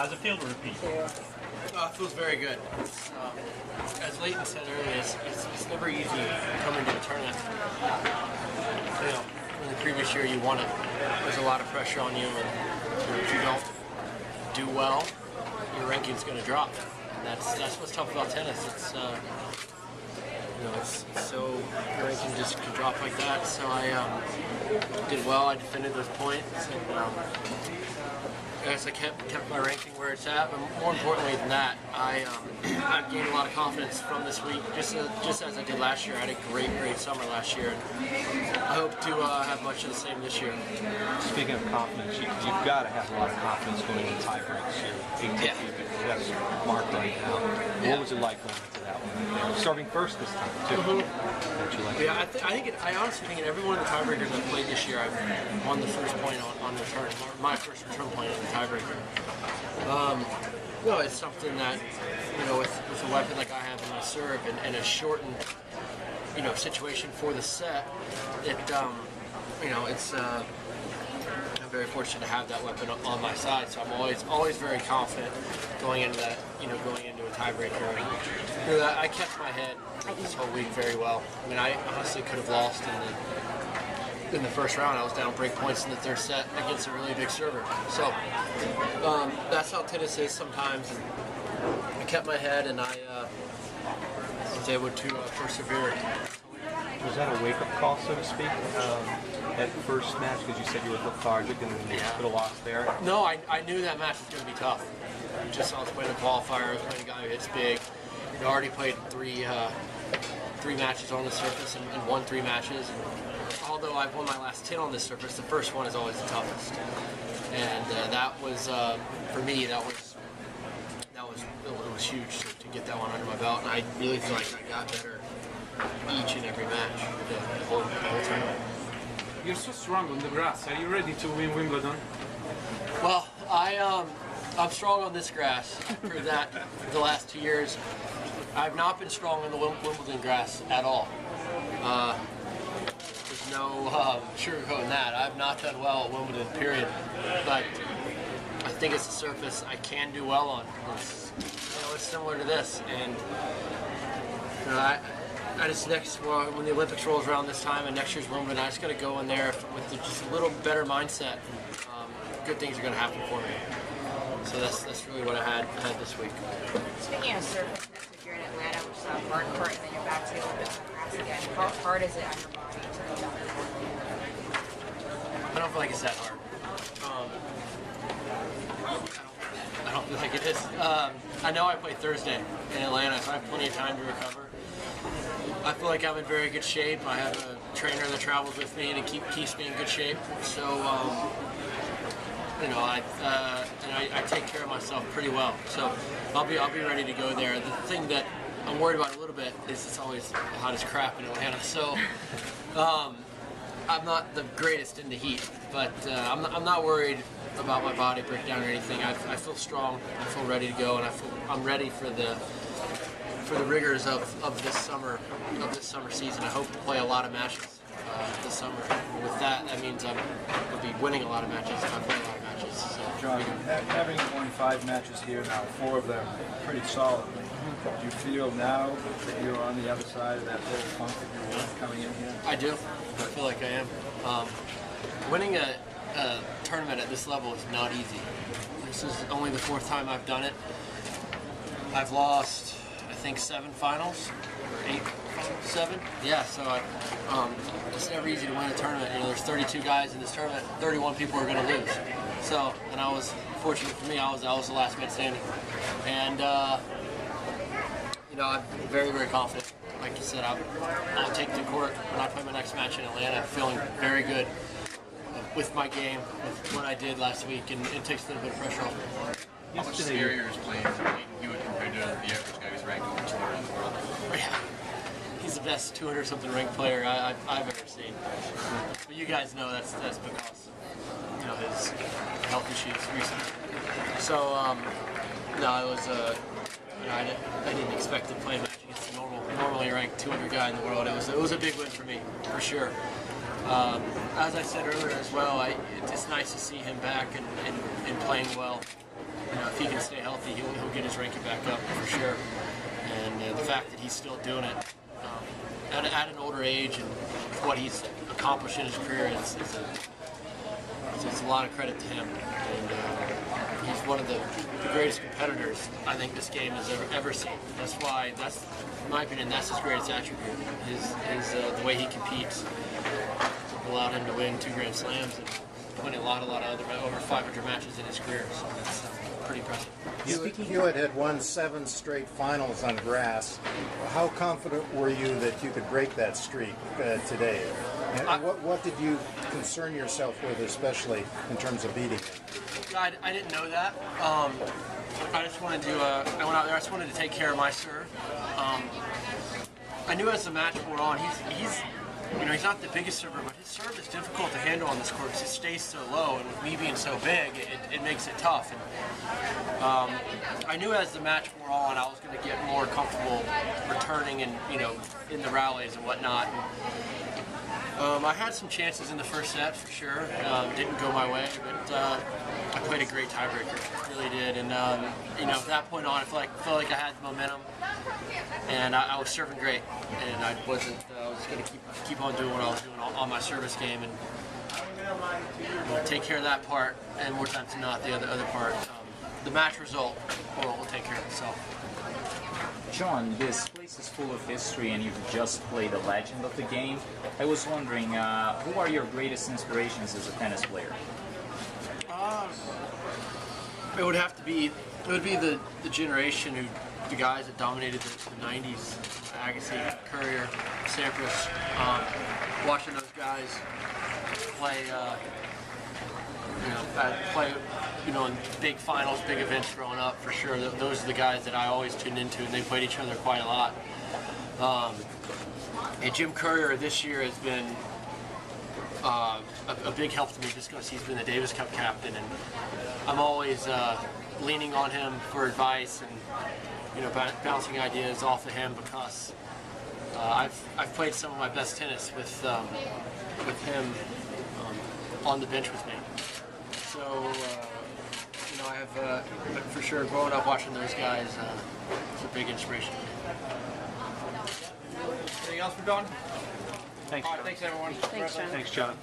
How's it feel to repeat? Oh, it feels very good. As Lleyton said earlier, it's never easy coming to a tournament. You know, in the previous year you won it. There's a lot of pressure on you, and if you don't do well, your ranking's going to drop. And that's what's tough about tennis. It's you know, it's so your ranking just can drop like that. So I did well. I defended those points, and I guess I kept my ranking where it's at, but more importantly than that, I gained a lot of confidence from this week, just as I did last year. I had a great summer last year, and I hope to have much of the same this year. Speaking of confidence, you've got to have a lot of confidence going into tie breaks here. ATP, that's marked right now. What was it like going into that one? Starting first this time, too. Yeah, I honestly think in every one of the tiebreakers I've played this year, I've won the first point on return, my first return point in the tiebreaker. No, it's something that, you know, with a weapon like I have in my serve and a shortened, you know, situation for the set, it, you know, it's, I'm very fortunate to have that weapon on my side, so I'm always very confident going into that, you know, going into a tiebreaker. And, you know, I kept my head this whole week very well. I mean, I honestly could have lost in the first round. I was down break points in the third set against a really big server. So that's how tennis is sometimes. And I kept my head, and I was able to persevere. Was that a wake-up call, so to speak, at the first match? Because you said you were lethargic and then you could have lost there. No, I knew that match was going to be tough. Just I was playing a qualifier. I was playing a guy who hits big. I already played three matches on the surface and won 3 matches. And although I've won my last 10 on this surface, the first one is always the toughest. And that was for me. It was huge to get that one under my belt. And I really feel like I got better each and every match the whole tournament. You're so strong on the grass. Are you ready to win Wimbledon? Well, I'm strong on this grass. I've proved that for the last 2 years. I've not been strong on the Wimbledon grass at all. There's no sugarcoating that. I've not done well at Wimbledon, period. But I think it's a surface I can do well on. It's similar to this, and you know, I just when the Olympics rolls around this time and next year's Wimbledon, I just got to go in there with just a little better mindset. Good things are going to happen for me. So that's really what I had this week. Speaking of surface, next week you're in Atlanta, which is a hard court, and then you're back to the Olympics on grass again. How hard is it on your body to go down there? I don't feel like it's that hard. I don't feel like it is. I know I play Thursday in Atlanta, so I have plenty of time to recover. I feel like I'm in very good shape. I have a trainer that travels with me and keeps me in good shape. So, you know, I take care of myself pretty well. So I'll be ready to go there. The thing that I'm worried about a little bit is it's always hot as crap in Atlanta. So I'm not the greatest in the heat, but I'm not worried about my body breakdown or anything. I feel strong. I feel ready to go, and I'm ready for the rigors of this summer season. I hope to play a lot of matches this summer. With that means I'll be winning a lot of matches if I play a lot of matches. So, John, having won 5 matches here now, 4 of them pretty solid. Do you feel now that you're on the other side of that little funk that you were coming in here? I do. I feel like I am. Winning a tournament at this level is not easy. This is only the 4th time I've done it. I've lost, I think, 7 finals, or 8 finals, 7. Yeah, so it's never easy to win a tournament. You know, there's 32 guys in this tournament, 31 people are going to lose. So, and I was fortunate for me, I was the last man standing. And you know, I'm very, very confident. Like you said, I'll take the court when I play my next match in Atlanta, feeling very good with my game, with what I did last week, and it takes a little bit of pressure off me. How much scarier is playing Lleyton Hewitt compared to the average guy who's ranked over 200 in the world? Yeah, he's the best 200-something ranked player I've ever seen. But you guys know that's because, you know, his health issues recently. So no, it was you know, I didn't expect to play a match against a normally ranked 200 guy in the world. It was a big win for me, for sure. As I said earlier as well, it's nice to see him back and playing well. if he can stay healthy, he'll get his ranking back up for sure. And the fact that he's still doing it at an older age and what he's accomplished in his career it's a lot of credit to him. And he's one of the greatest competitors I think this game has ever seen. That's in my opinion, that's his greatest attribute. The way he competes allowed him to win 2 Grand Slams and winning a lot of other over 500 matches in his career. So that's pretty impressive. Hewitt had won 7 straight finals on grass. How confident were you that you could break that streak today? And what did you concern yourself with, especially in terms of beating him? I didn't know that. I just wanted to. I went out there. I just wanted to take care of my serve. I knew as the match wore on, he's not the biggest server, but his serve is difficult to handle on this court because it stays so low, and with me being so big, it makes it tough. And I knew as the match wore on, I was going to get more comfortable returning and in the rallies and whatnot. And, I had some chances in the first set for sure. Didn't go my way, but I played a great tiebreaker, really did. And from that point on, I felt like I had the momentum, and I was serving great. And I was going to keep on doing what I was doing on my service game and take care of that part. And more times than not, the other part, the match result will take care of itself. John, this place is full of history and you've just played a legend of the game. I was wondering, who are your greatest inspirations as a tennis player? It would be the generation the guys that dominated the 90s, Agassi, Courier, Sampras, watching those guys play, in big finals, big events growing up, for sure. Those are the guys that I always tuned into, and they played each other quite a lot. And Jim Courier this year has been a big help to me just because he's been the Davis Cup captain, and I'm always leaning on him for advice and bouncing ideas off of him because I've played some of my best tennis with him on the bench with me. So I have for sure growing up watching those guys. It's a big inspiration. Anything else for Don? Thanks. All right, thanks everyone. Thanks, John. Thanks, John.